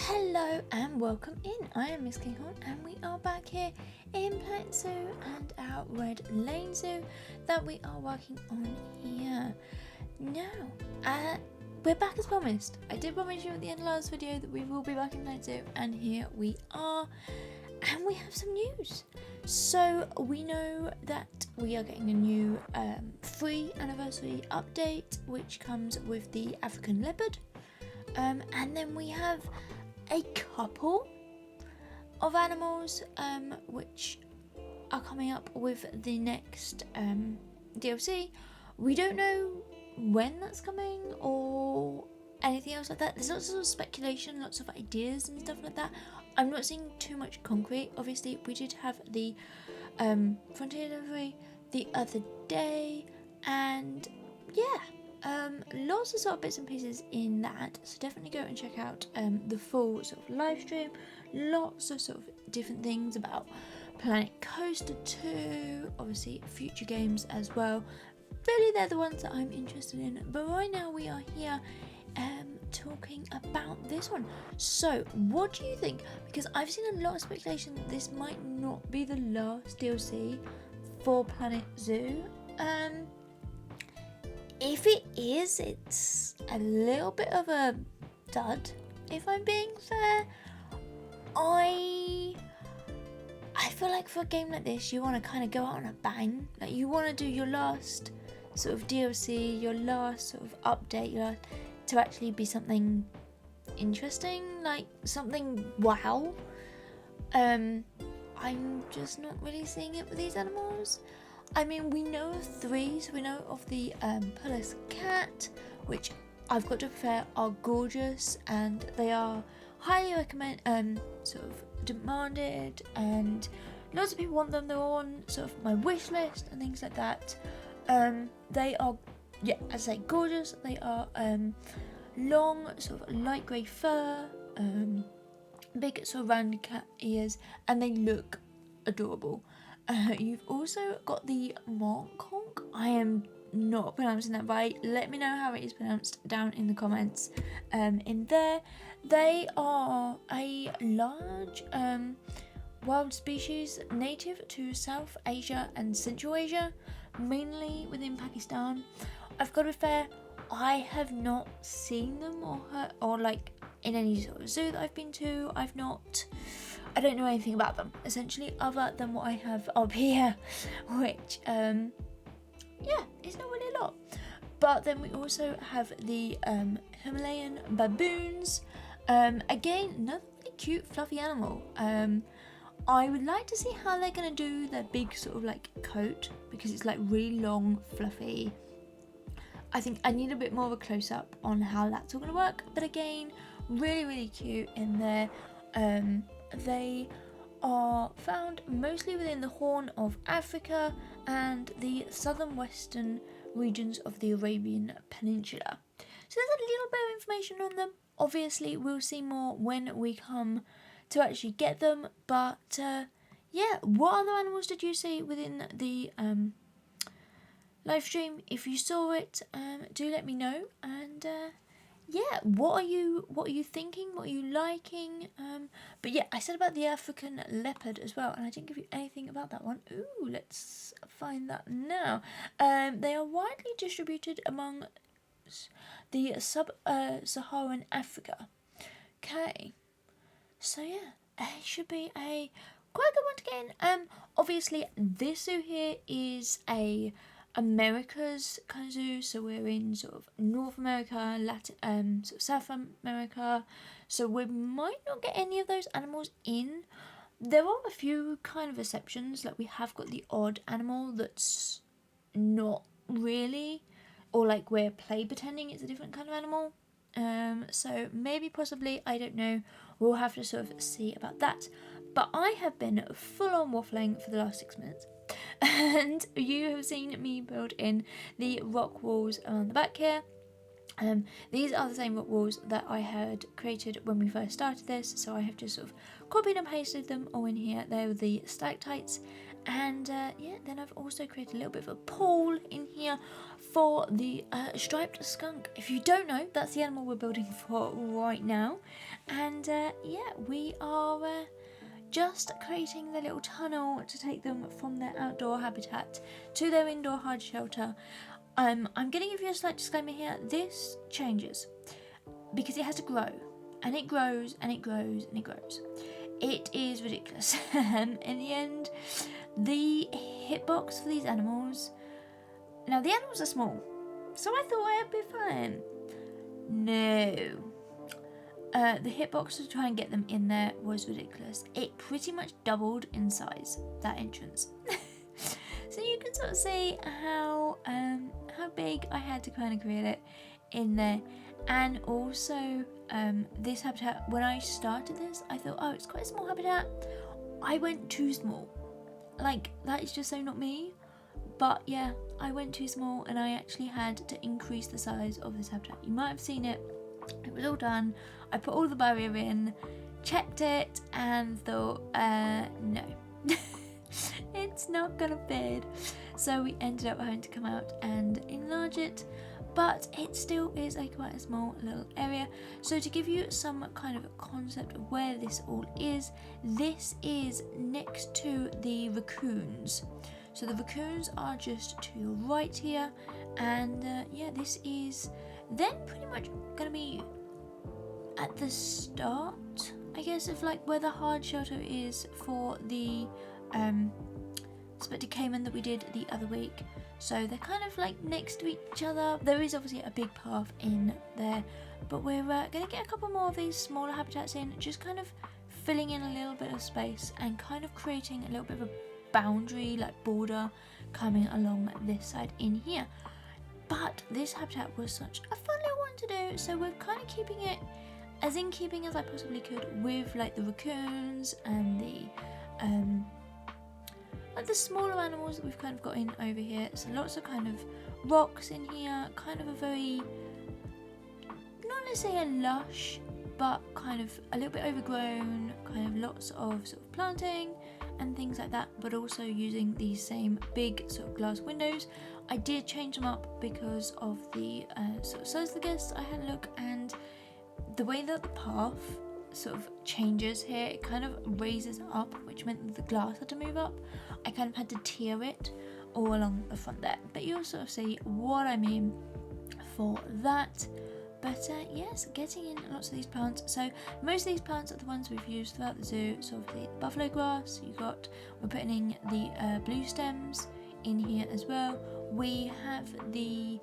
Hello and welcome in. I am Miss Kinghorn and we are back here in Planet Zoo and our Red Lane Zoo that we are working on here. Now, we're back as promised. I did promise you at the end of last video that we will be back in Planet Zoo, and here we are. And we have some news. So we know that we are getting a new free anniversary update which comes with the African leopard. And then we have a couple of animals which are coming up with the next DLC. We don't know when that's coming or anything else like that. There's lots of speculation, lots of ideas and stuff like that. I'm not seeing too much concrete. Obviously, we did have the Frontier delivery the other day, and yeah, lots of sort of bits and pieces in that. So definitely go and check out the full sort of live stream. Lots of sort of different things about Planet Coaster 2, obviously future games as well. Really, they're the ones that I'm interested in. But right now we are here talking about this one. So what do you think? Because I've seen a lot of speculation that this might not be the last DLC for Planet Zoo. If it is, it's a little bit of a dud, if I'm being fair. I feel like for a game like this, you want to kind of go out on a bang. Like, you want to do your last sort of DLC, your last sort of update, to actually be something interesting, like something wow. I'm just not really seeing it with these animals. I mean, we know of three. So we know of the Pulis cat, which I've got to be fair are gorgeous, and they are highly sort of demanded, and lots of people want them. They're on sort of my wish list and things like that. They are, yeah, as I say, gorgeous. They are long, sort of light grey fur, big sort of round cat ears, and they look adorable. You've also got the Monkonk. I am not pronouncing that right. Let me know how it is pronounced down in the comments. In there, they are a large wild species native to South Asia and Central Asia, mainly within Pakistan. I've got to be fair, I have not seen them or like in any sort of zoo that I've been to. I don't know anything about them, essentially, other than what I have up here, which, yeah, it's not really a lot. But then we also have the Himalayan Baboons. Again, another really cute, fluffy animal. I would like to see how they're going to do their big sort of like coat, because it's like really long, fluffy. I think I need a bit more of a close-up on how that's all going to work. But again, really, really cute in there. They are found mostly within the Horn of Africa and the southern western regions of the Arabian Peninsula. So there's a little bit of information on them. Obviously, we'll see more when we come to actually get them. But yeah, what other animals did you see within the live stream? If you saw it, do let me know. And yeah, what are you thinking? What are you liking? But yeah, I said about the African leopard as well, and I didn't give you anything about that one. Ooh, let's find that now. They are widely distributed among the sub-Saharan Africa. Okay, so yeah, it should be a quite good one to get in. Obviously, this zoo here is a America's kind of zoo, so we're in sort of North America, Latin, sort of South America, so we might not get any of those animals in. There are a few kind of exceptions, like we have got the odd animal that's not really, or like we're play pretending it's a different kind of animal. So maybe, possibly, I don't know. We'll have to sort of see about that. But I have been full on waffling for the last 6 minutes. And you have seen me build in the rock walls around the back here. These are the same rock walls that I had created when we first started this, so I have just sort of copied and pasted them all in here. They're the stalactites, And yeah, then I've also created a little bit of a pool in here for the striped skunk. If you don't know, that's the animal we're building for right now. And yeah, we are just creating the little tunnel to take them from their outdoor habitat to their indoor hard shelter. I'm going to give you a slight disclaimer here. This changes because it has to grow, and it grows and it grows and it grows. It is ridiculous. In the end, the hitbox for these animals, now the animals are small, so I thought I'd be fine. No. The hitbox to try and get them in there was ridiculous. It pretty much doubled in size, that entrance. So you can sort of see how big I had to kind of create it in there. And also this habitat, when I started this, I thought, oh, it's quite a small habitat. I went too small. Like, that is just so not me. But yeah, I went too small, and I actually had to increase the size of this habitat. You might have seen it. It was all done. I put all the barrier in, checked it, and thought, no. It's not gonna fit. So we ended up having to come out and enlarge it, but it still is quite a small little area. So to give you some kind of concept of where this all is, this is next to the raccoons. So the raccoons are just to your right here, and yeah, this is then pretty much gonna be at the start, I guess, of like where the hard shelter is for the spectre caiman that we did the other week. So they're kind of like next to each other. There is obviously a big path in there, but we're going to get a couple more of these smaller habitats in, just kind of filling in a little bit of space and kind of creating a little bit of a boundary, like border, coming along this side in here. But this habitat was such a fun little one to do, so we're kind of keeping it as in keeping as I possibly could with like the raccoons and the like the smaller animals that we've kind of got in over here. So lots of kind of rocks in here, kind of a very, not necessarily a lush, but kind of a little bit overgrown, kind of lots of sort of planting and things like that, but also using these same big sort of glass windows. I did change them up because of the sort of size of the guests I had a look, and the way that the path sort of changes here, it kind of raises up, which meant that the glass had to move up. I kind of had to tier it all along the front there, but you'll sort of see what I mean for that. But yes, getting in lots of these plants. So most of these plants are the ones we've used throughout the zoo. Sort of the buffalo grass, we're putting in the blue stems in here as well. We have the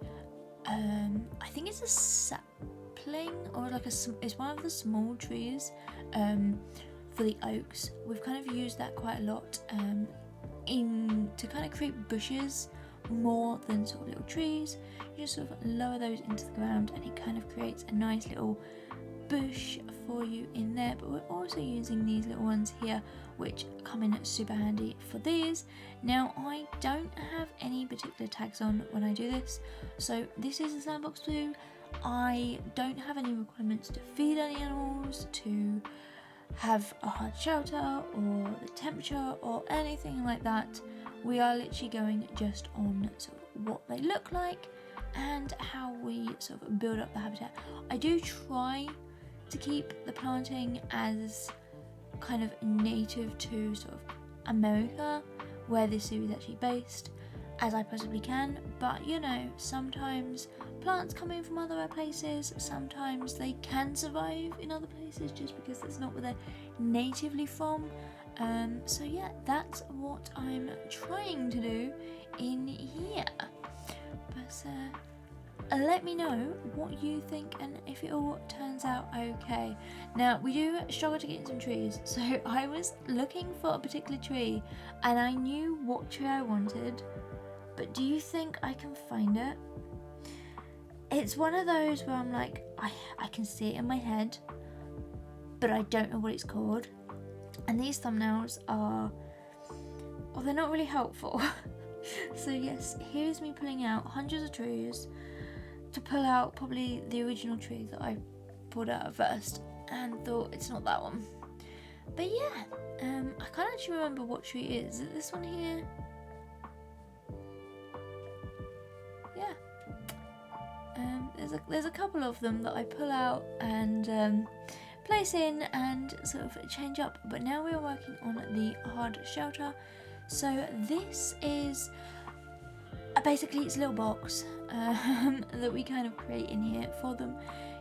I think it's a sapling, or like it's one of the small trees for the oaks. We've kind of used that quite a lot to kind of create bushes more than sort of little trees. You just sort of lower those into the ground, and it kind of creates a nice little bush for you in there. But we're also using these little ones here, which come in super handy for these. Now, I don't have any particular tags on when I do this, so this is a sandbox blue. I don't have any requirements to feed any animals, to have a hard shelter, or the temperature, or anything like that. We are literally going just on sort of what they look like and how we sort of build up the habitat. I do try to keep the planting as kind of native to sort of America, where this zoo is actually based, as I possibly can. But you know, sometimes plants come in from other places, sometimes they can survive in other places just because that's not where they're natively from. So yeah, that's what I'm trying to do in here. But let me know what you think and if it all turns out okay. Now, we do struggle to get in some trees, so I was looking for a particular tree and I knew what tree I wanted, but do you think I can find it? It's one of those where I'm like, I can see it in my head, but I don't know what it's called. And these thumbnails are, well, they're not really helpful. So yes, here's me pulling out hundreds of trees to pull out probably the original tree that I pulled out at first, and thought it's not that one. But yeah, I can't actually remember what tree it is. Is it this one here? Yeah. There's a couple of them that I pull out and place in and sort of change up. But now we're working on the hard shelter. So this is basically it's a little box that we kind of create in here for them.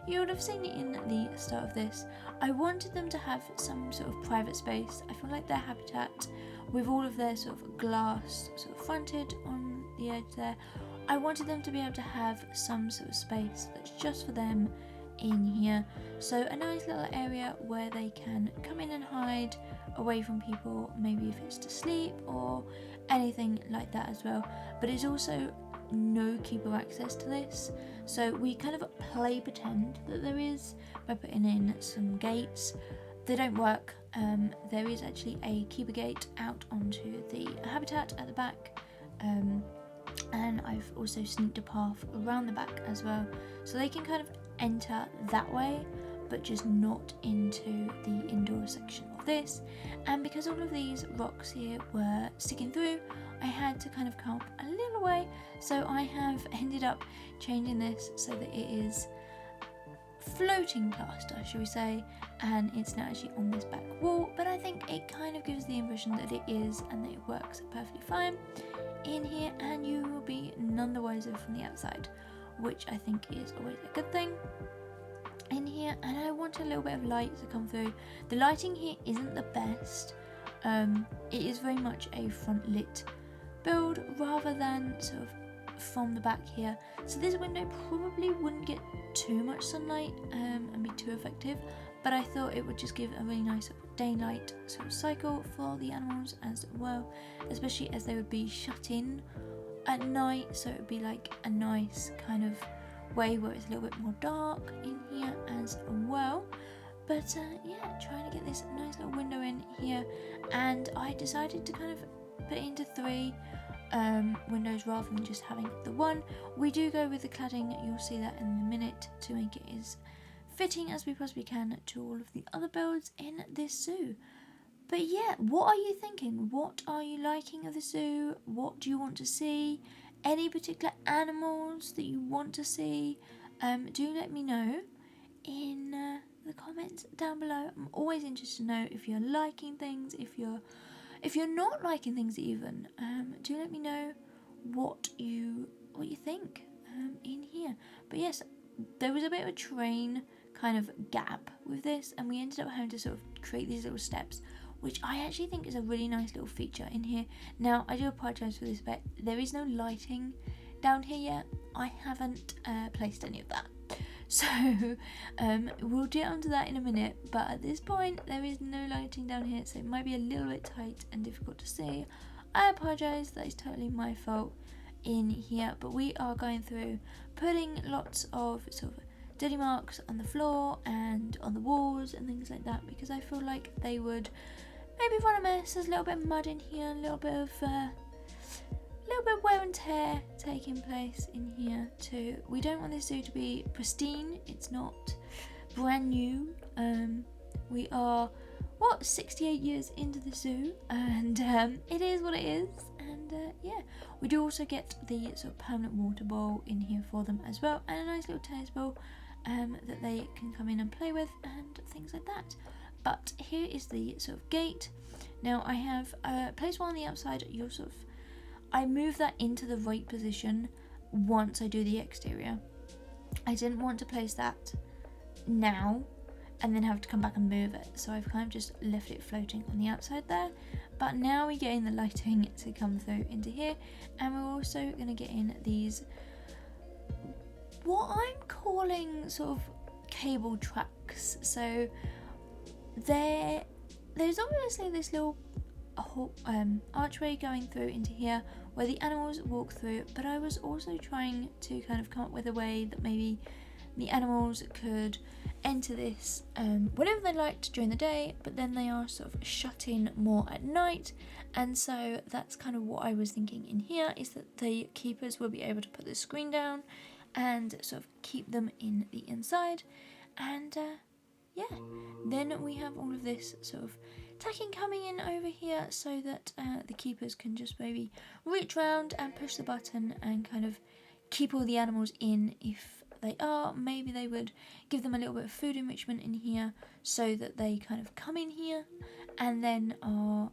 You would have seen it in the start of this. I wanted them to have some sort of private space. I feel like their habitat, with all of their sort of glass sort of fronted on the edge there, I wanted them to be able to have some sort of space that's just for them in here. So a nice little area where they can come in and hide away from people, maybe if it's to sleep or anything like that as well. But it's also no keeper access to this, so we kind of play pretend that there is by putting in some gates. They don't work. There is actually a keeper gate out onto the habitat at the back, and I've also sneaked a path around the back as well, so they can kind of enter that way, but just not into the indoor section of this. And because all of these rocks here were sticking through, I had to kind of come up a little way, so I have ended up changing this so that it is floating plaster, shall we say, and it's now actually on this back wall, but I think it kind of gives the impression that it is and that it works perfectly fine in here, and you will be none the wiser from the outside, which I think is always a good thing in here. And I want a little bit of light to come through. The lighting here isn't the best. It is very much a front lit build rather than sort of from the back here, so this window probably wouldn't get too much sunlight and be too effective, but I thought it would just give a really nice daylight sort of cycle for the animals as well, especially as they would be shut in at night, so it would be like a nice kind of way where it's a little bit more dark in here as well. But yeah, trying to get this nice little window in here, and I decided to kind of put it into 3 windows rather than just having the one. We do go with the cladding, you'll see that in a minute, to make it as fitting as we possibly can to all of the other builds in this zoo. But yeah, what are you thinking? What are you liking of the zoo? What do you want to see? Any particular animals that you want to see? Do let me know in the comments down below. I'm always interested to know if you're liking things, if you're not liking things even. Do let me know what you think in here. But yes, there was a bit of a train kind of gap with this, and we ended up having to sort of create these little steps, which I actually think is a really nice little feature in here. Now, I do apologise for this, but there is no lighting down here yet. I haven't placed any of that. So we'll get onto that in a minute, but at this point there is no lighting down here, so it might be a little bit tight and difficult to see. I apologise, that is totally my fault in here, but we are going through putting lots of sort of dirty marks on the floor and on the walls and things like that, because I feel like they would maybe run a mess. There's a little bit of mud in here, a little bit of wear and tear taking place in here too. We don't want this zoo to be pristine. It's not brand new. We are 68 years into the zoo, and it is what it is. And yeah, we do also get the sort of permanent water bowl in here for them as well, and a nice little tennis ball that they can come in and play with and things like that. But here is the sort of gate. Now I have placed one on the outside. You'll sort of, I move that into the right position once I do the exterior. I didn't want to place that now and then have to come back and move it, so I've kind of just left it floating on the outside there. But now we're getting the lighting to come through into here, and we're also going to get in these, what I'm calling sort of cable tracks. So there's obviously this little archway going through into here where the animals walk through, but I was also trying to kind of come up with a way that maybe the animals could enter this whenever they liked during the day, but then they are sort of shut in more at night. And so that's kind of what I was thinking in here, is that the keepers will be able to put the screen down and sort of keep them in the inside. And yeah, then we have all of this sort of tacking coming in over here so that the keepers can just maybe reach round and push the button and kind of keep all the animals in if they are. Maybe they would give them a little bit of food enrichment in here so that they kind of come in here and then are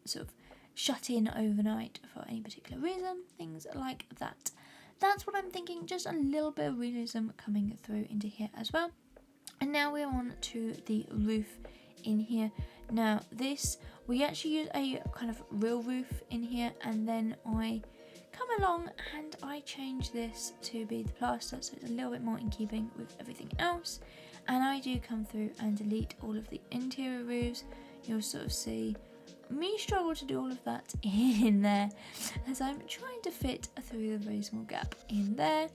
sort of shut in overnight for any particular reason, things like that. That's what I'm thinking, just a little bit of realism coming through into here as well. And now we're on to the roof in here. Now this, we actually use a kind of real roof in here, and then I come along and I change this to be the plaster so it's a little bit more in keeping with everything else. And I do come through and delete all of the interior roofs. You'll sort of see me struggle to do all of that in there as I'm trying to fit through the very small gap in there.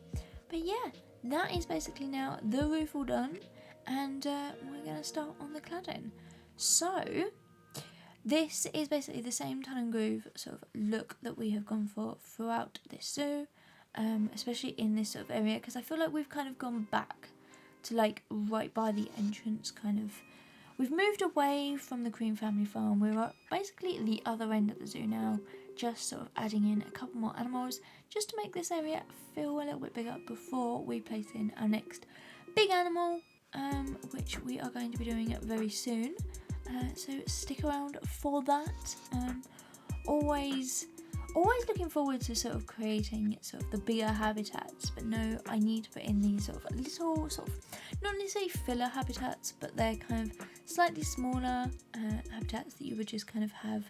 But yeah, that is basically now the roof all done, and we're going to start on the cladding. So this is basically the same tunnel and groove sort of look that we have gone for throughout this zoo, especially in this sort of area, because I feel like we've kind of gone back to like right by the entrance kind of. We've moved away from the Cream family farm. We're at basically the other end of the zoo now, just sort of adding in a couple more animals just to make this area feel a little bit bigger before we place in our next big animal, which we are going to be doing very soon. So stick around for that. Always looking forward to sort of creating sort of the bigger habitats, but no, I need to put in these sort of little sort of, not necessarily filler habitats, but they're kind of slightly smaller habitats that you would just kind of have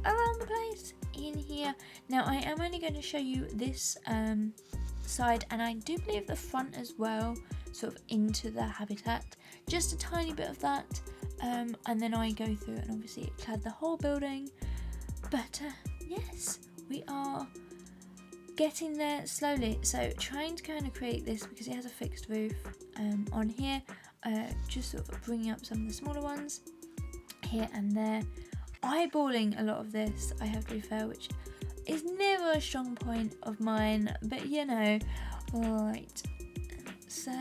around the place in here. Now I am only going to show you this side, and I do believe the front as well, sort of into the habitat, just a tiny bit of that, and then I go through and obviously clad the whole building. But yes, we are getting there slowly. So trying to kind of create this, because it has a fixed roof on here, just sort of bringing up some of the smaller ones here and there, eyeballing a lot of this, I have to be fair, which is never a strong point of mine, but you know. Right, so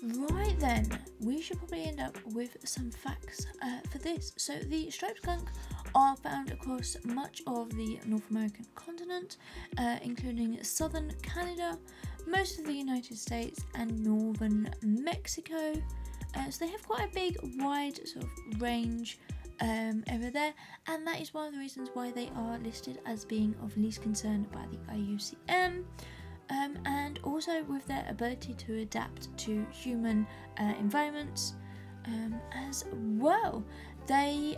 right then, we should probably end up with some facts for this. So the striped skunk are found across much of the North American continent, including southern Canada, most of the United States, and northern Mexico. So they have quite a big, wide sort of range over there, and that is one of the reasons why they are listed as being of least concern by the IUCN. And also with their ability to adapt to human environments as well. They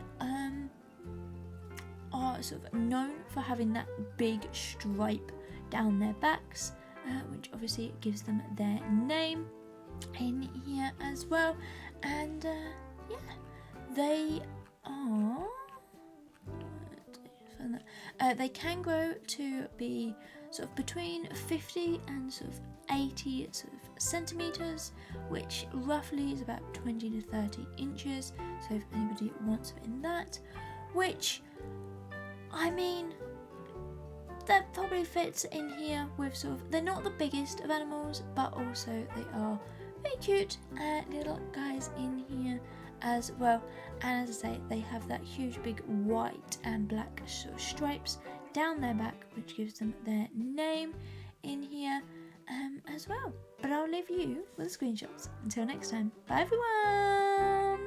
are sort of known for having that big stripe down their backs, which obviously gives them their name in here as well. And yeah, they are they can grow to be sort of between 50 and sort of 80 sort of centimeters, which roughly is about 20 to 30 inches. So if anybody wants it in that, which I mean, that probably fits in here with sort of, they're not the biggest of animals, but also they are very cute little guys in here as well. And as I say, they have that huge big white and black sort of stripes down their back, which gives them their name in here as well. But I'll leave you with the screenshots. Until next time, bye everyone!